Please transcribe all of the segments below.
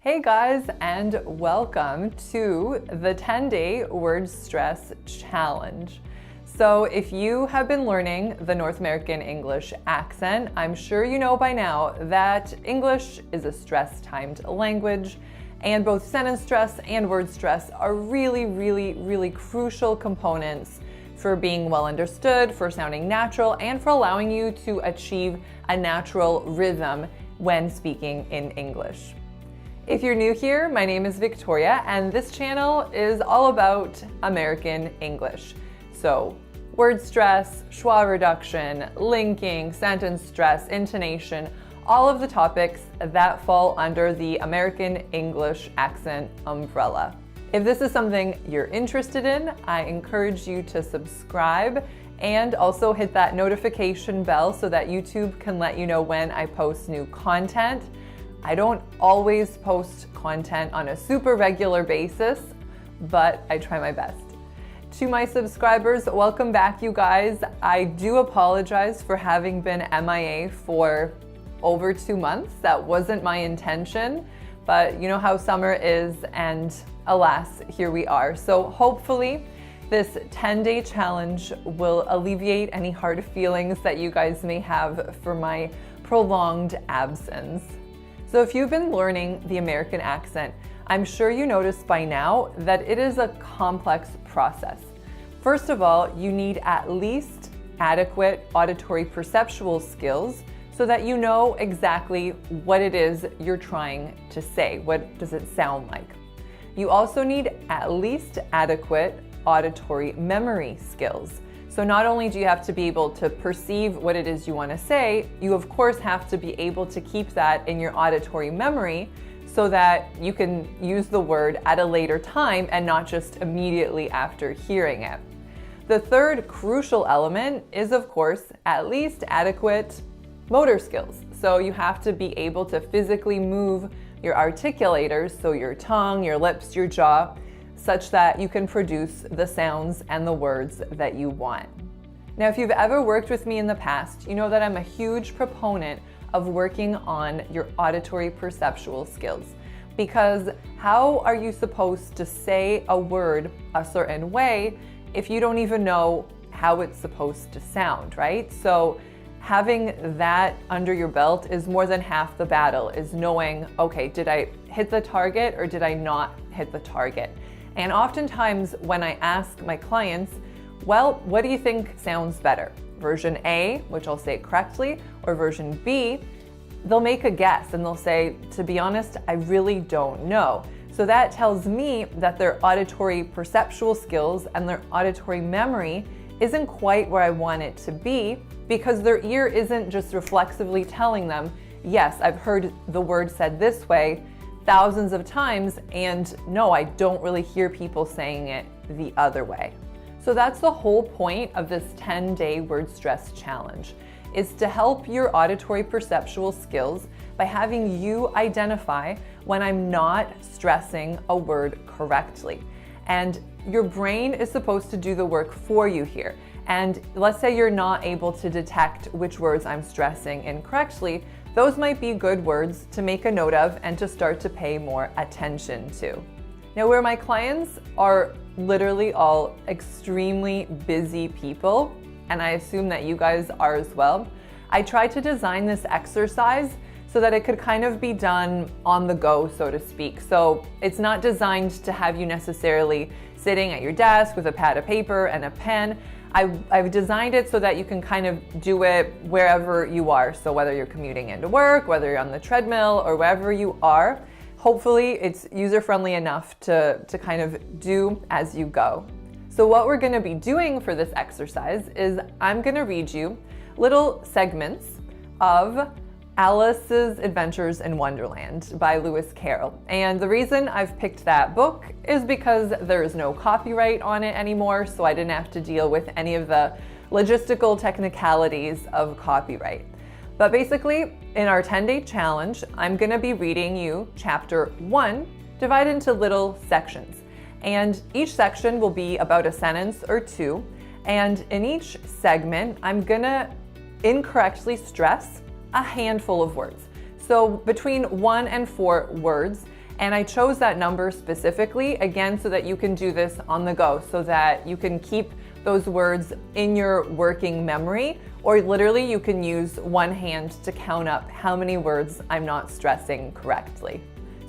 Hey guys, and welcome to the 10-day word stress challenge. So if you have been learning the North American English accent, I'm sure you know by now that English is a stress-timed language, and both sentence stress and word stress are really crucial components for being well understood, for sounding natural, and for allowing you to achieve a natural rhythm when speaking in English. If you're new here, my name is Victoria, and this channel is all about American English. So, word stress, schwa reduction, linking, sentence stress, intonation, all of the topics that fall under the American English accent umbrella. If this is something you're interested in, I encourage you to subscribe and also hit that notification bell so that YouTube can let you know when I post new content. I don't always post content on a super regular basis, but I try my best. To my subscribers, welcome back, you guys. I do apologize for having been MIA for over 2 months. That wasn't my intention, but you know how summer is, and alas, here we are. So hopefully this 10-day challenge will alleviate any hard feelings that you guys may have for my prolonged absence. So if you've been learning the American accent, I'm sure you noticed by now that it is a complex process. First of all, you need at least adequate auditory perceptual skills so that you know exactly what it is you're trying to say. What does it sound like? You also need at least adequate auditory memory skills. So not only do you have to be able to perceive what it is you want to say, you of course have to be able to keep that in your auditory memory so that you can use the word at a later time and not just immediately after hearing it. The third crucial element is, of course, at least adequate motor skills. So you have to be able to physically move your articulators, so your tongue, your lips, your jaw, such that you can produce the sounds and the words that you want. Now, if you've ever worked with me in the past, you know that I'm a huge proponent of working on your auditory perceptual skills. Because how are you supposed to say a word a certain way if you don't even know how it's supposed to sound, right? So having that under your belt is more than half the battle, is knowing, okay, did I hit the target or did I not hit the target? And oftentimes when I ask my clients, well, what do you think sounds better? Version A, which I'll say correctly, or version B, they'll make a guess and they'll say, to be honest, I really don't know. So that tells me that their auditory perceptual skills and their auditory memory isn't quite where I want it to be, because their ear isn't just reflexively telling them, yes, I've heard the word said this way thousands of times, and no, I don't really hear people saying it the other way. So that's the whole point of this 10-day word stress challenge, is to help your auditory perceptual skills by having you identify when I'm not stressing a word correctly. And your brain is supposed to do the work for you here. And let's say you're not able to detect which words I'm stressing incorrectly. Those might be good words to make a note of and to start to pay more attention to. Now, where my clients are literally all extremely busy people, and I assume that you guys are as well, I try to design this exercise so that it could kind of be done on the go, so to speak. So it's not designed to have you necessarily sitting at your desk with a pad of paper and a pen. I've designed it so that you can kind of do it wherever you are. So whether you're commuting into work, whether you're on the treadmill, or wherever you are, hopefully it's user-friendly enough to kind of do as you go. So what we're gonna be doing for this exercise is I'm gonna read you little segments of Alice's Adventures in Wonderland by Lewis Carroll. And the reason I've picked that book is because there is no copyright on it anymore, so I didn't have to deal with any of the logistical technicalities of copyright. But basically, in our 10-day challenge, I'm gonna be reading you chapter 1, divided into little sections. And each section will be about a sentence or two. And in each segment, I'm gonna incorrectly stress a handful of words. So between 1 and 4 words, And I chose that number specifically, again, so that you can do this on the go, so that you can keep those words in your working memory, or literally you can use one hand to count up how many words I'm not stressing correctly.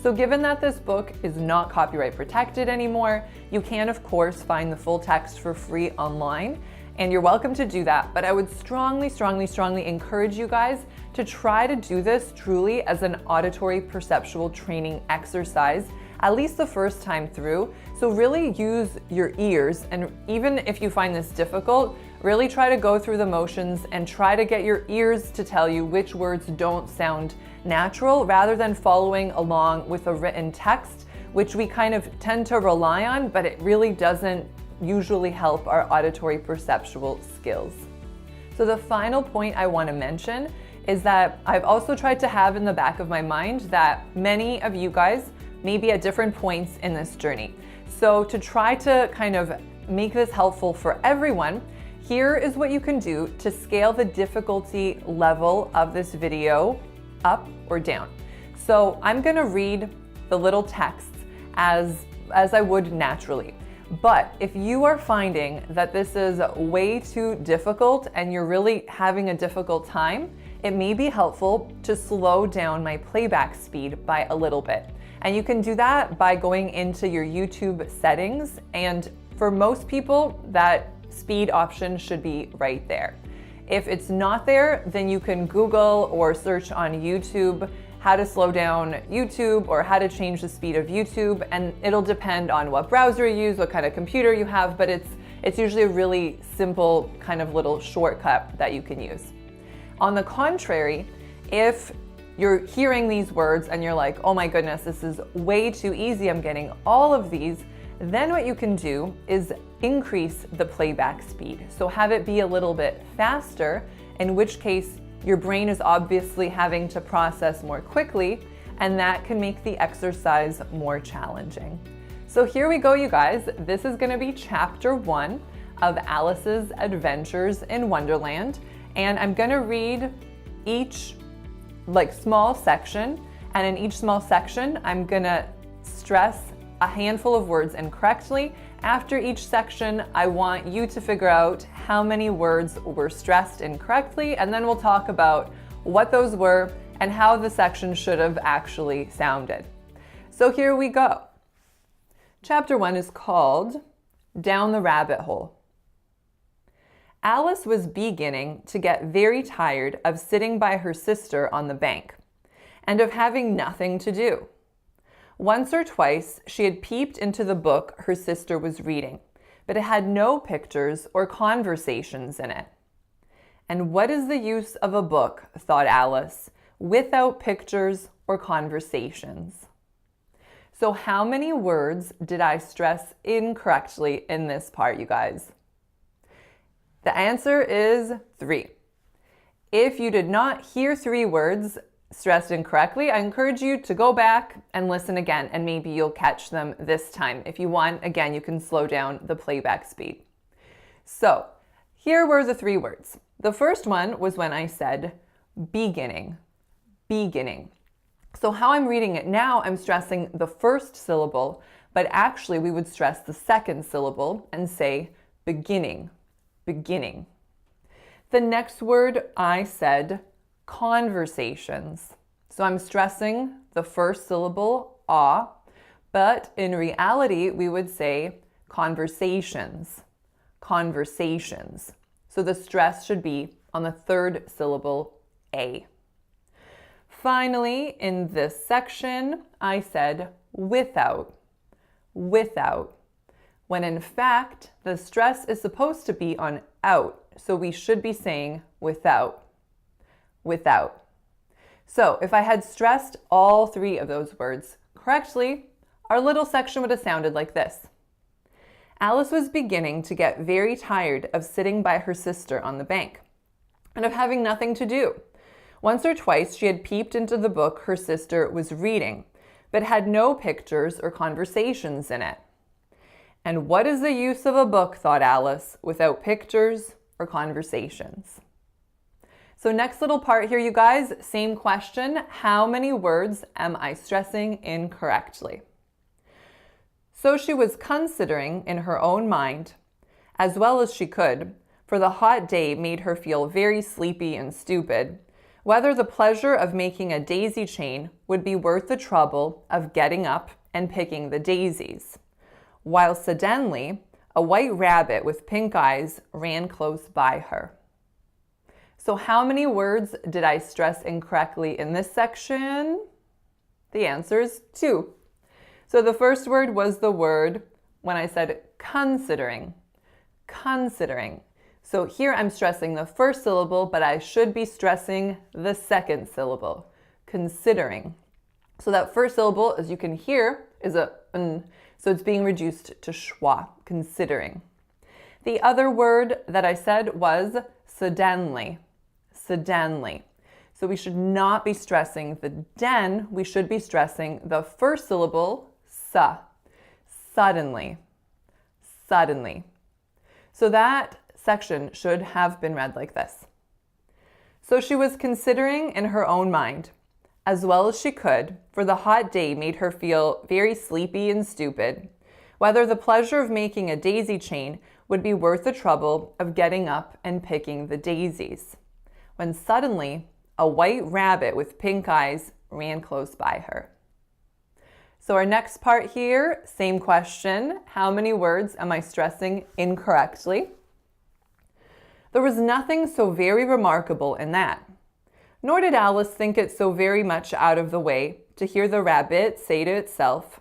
So given that this book is not copyright protected anymore, you can of course find the full text for free online, and you're welcome to do that. But I would strongly encourage you guys to try to do this truly as an auditory perceptual training exercise, at least the first time through. So really use your ears, and even if you find this difficult, really try to go through the motions and try to get your ears to tell you which words don't sound natural, rather than following along with a written text, which we kind of tend to rely on, but it really doesn't usually help our auditory perceptual skills. So the final point I want to mention is that I've also tried to have in the back of my mind that many of you guys may be at different points in this journey. So to try to kind of make this helpful for everyone, here is what you can do to scale the difficulty level of this video up or down. So I'm going to read the little texts as I would naturally. But if you are finding that this is way too difficult and you're really having a difficult time, it may be helpful to slow down my playback speed by a little bit. And you can do that by going into your YouTube settings. And for most people, that speed option should be right there. If it's not there, then you can Google or search on YouTube how to slow down YouTube or how to change the speed of YouTube, and it'll depend on what browser you use, what kind of computer you have, but it's usually a really simple kind of little shortcut that you can use. On the contrary, if you're hearing these words and you're like, oh my goodness, this is way too easy, I'm getting all of these, then what you can do is increase the playback speed. So have it be a little bit faster, in which case your brain is obviously having to process more quickly, and that can make the exercise more challenging. So here we go, you guys. This is going to be chapter 1 of Alice's Adventures in Wonderland, and I'm going to read each small section, and in each small section I'm going to stress a handful of words incorrectly. After each section, I want you to figure out how many words were stressed incorrectly, and then we'll talk about what those were and how the section should have actually sounded. So here we go. Chapter 1 is called Down the Rabbit Hole. Alice was beginning to get very tired of sitting by her sister on the bank and of having nothing to do. Once or twice, she had peeped into the book her sister was reading, but it had no pictures or conversations in it. And what is the use of a book, thought Alice, without pictures or conversations? So how many words did I stress incorrectly in this part, you guys? The answer is 3. If you did not hear 3 words stressed incorrectly, I encourage you to go back and listen again, and maybe you'll catch them this time. If you want, again, you can slow down the playback speed. So here were the 3 words. The first one was when I said beginning, beginning. So how I'm reading it now, I'm stressing the first syllable, but actually we would stress the second syllable and say beginning, beginning. The next word I said conversations. So I'm stressing the first syllable, ah, but in reality, we would say conversations, conversations. So the stress should be on the third syllable, a. Finally, in this section, I said without, without, when in fact, the stress is supposed to be on out. So we should be saying without, without. So if I had stressed all 3 of those words correctly, our little section would have sounded like this. Alice was beginning to get very tired of sitting by her sister on the bank and of having nothing to do. Once or twice she had peeped into the book her sister was reading, but had no pictures or conversations in it. And what is the use of a book, thought Alice, without pictures or conversations? So next little part here, you guys, same question. How many words am I stressing incorrectly? So she was considering in her own mind, as well as she could, for the hot day made her feel very sleepy and stupid, whether the pleasure of making a daisy chain would be worth the trouble of getting up and picking the daisies. While suddenly, a white rabbit with pink eyes ran close by her. So how many words did I stress incorrectly in this section? The answer is 2. So the first word was the word when I said considering. Considering. So here I'm stressing the first syllable, but I should be stressing the second syllable. Considering. So that first syllable, as you can hear, is a n, so it's being reduced to schwa, considering. The other word that I said was suddenly. Suddenly. So we should not be stressing the den, we should be stressing the first syllable, sa. Suddenly. Suddenly. So that section should have been read like this. So she was considering in her own mind, as well as she could, for the hot day made her feel very sleepy and stupid, whether the pleasure of making a daisy chain would be worth the trouble of getting up and picking the daisies. When suddenly, a white rabbit with pink eyes ran close by her. So our next part here, same question. How many words am I stressing incorrectly? There was nothing so very remarkable in that. Nor did Alice think it so very much out of the way to hear the rabbit say to itself,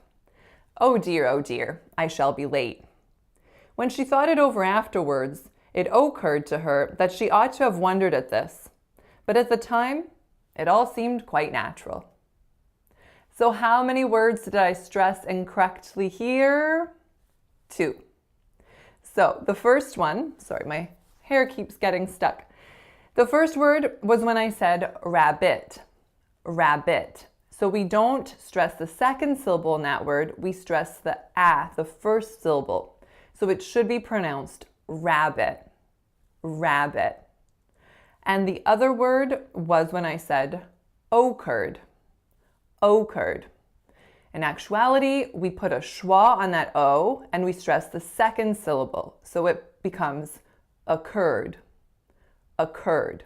oh dear, I shall be late." When she thought it over afterwards, it occurred to her that she ought to have wondered at this, but at the time, it all seemed quite natural. So how many words did I stress incorrectly here? 2. So the first one, sorry, my hair keeps getting stuck. The first word was when I said rabbit, rabbit. So we don't stress the second syllable in that word, we stress the the first syllable. So it should be pronounced rabbit, rabbit. And the other word was when I said occurred, occurred. In actuality, we put a schwa on that O and we stress the second syllable. So it becomes occurred, occurred.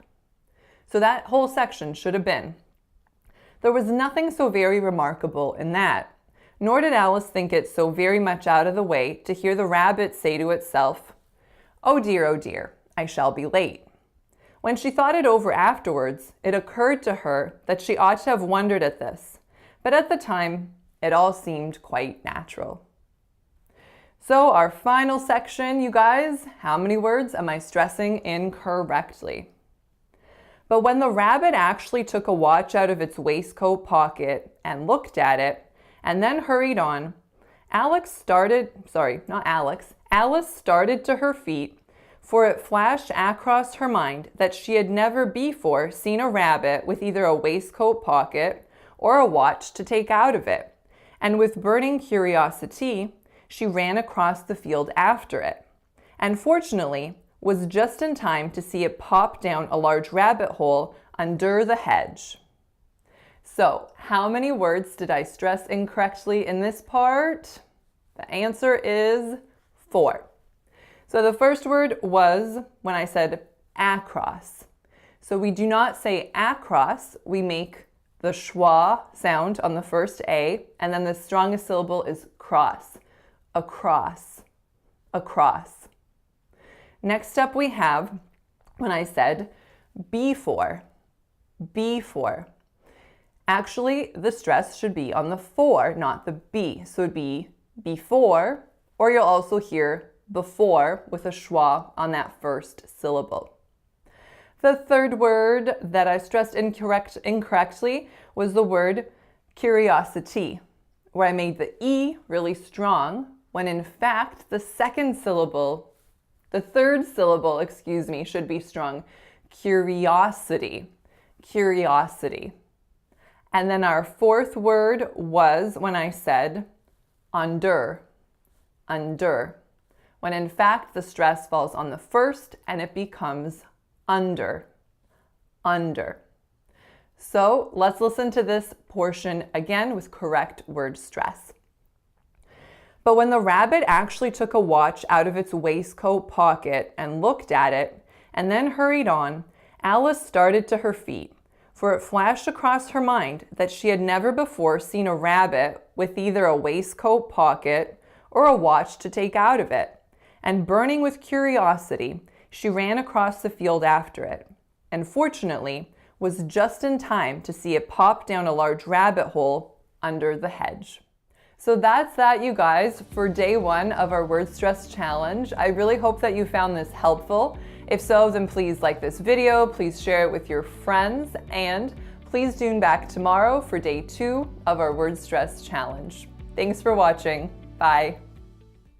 So that whole section should have been, there was nothing so very remarkable in that, nor did Alice think it so very much out of the way to hear the rabbit say to itself, oh dear, I shall be late." When she thought it over afterwards, it occurred to her that she ought to have wondered at this, but at the time, it all seemed quite natural. So our final section, you guys, how many words am I stressing incorrectly? But when the rabbit actually took a watch out of its waistcoat pocket and looked at it, and then hurried on, Alice started to her feet, for it flashed across her mind that she had never before seen a rabbit with either a waistcoat pocket or a watch to take out of it, and with burning curiosity, she ran across the field after it, and fortunately was just in time to see it pop down a large rabbit hole under the hedge. So, how many words did I stress incorrectly in this part? The answer is 4. So the first word was when I said across. So we do not say across, we make the schwa sound on the first A, and then the strongest syllable is cross, across, across. Next up we have when I said before, before. Actually, the stress should be on the 4, not the B. So it'd be before, or you'll also hear before with a schwa on that first syllable. The third word that I stressed incorrectly was the word curiosity, where I made the E really strong, when in fact the third syllable, should be strong. Curiosity, curiosity. And then our fourth word was when I said under, under, when in fact the stress falls on the first and it becomes under, under. So let's listen to this portion again with correct word stress. But when the rabbit actually took a watch out of its waistcoat pocket and looked at it, and then hurried on, Alice started to her feet, for it flashed across her mind that she had never before seen a rabbit with either a waistcoat pocket or a watch to take out of it. And burning with curiosity, she ran across the field after it, and fortunately was just in time to see it pop down a large rabbit hole under the hedge. So that's that, you guys, for day 1 of our word stress challenge. I really hope that you found this helpful. If so, then please like this video, please share it with your friends, and please tune back tomorrow for day 2 of our word stress challenge. Thanks for watching. Bye.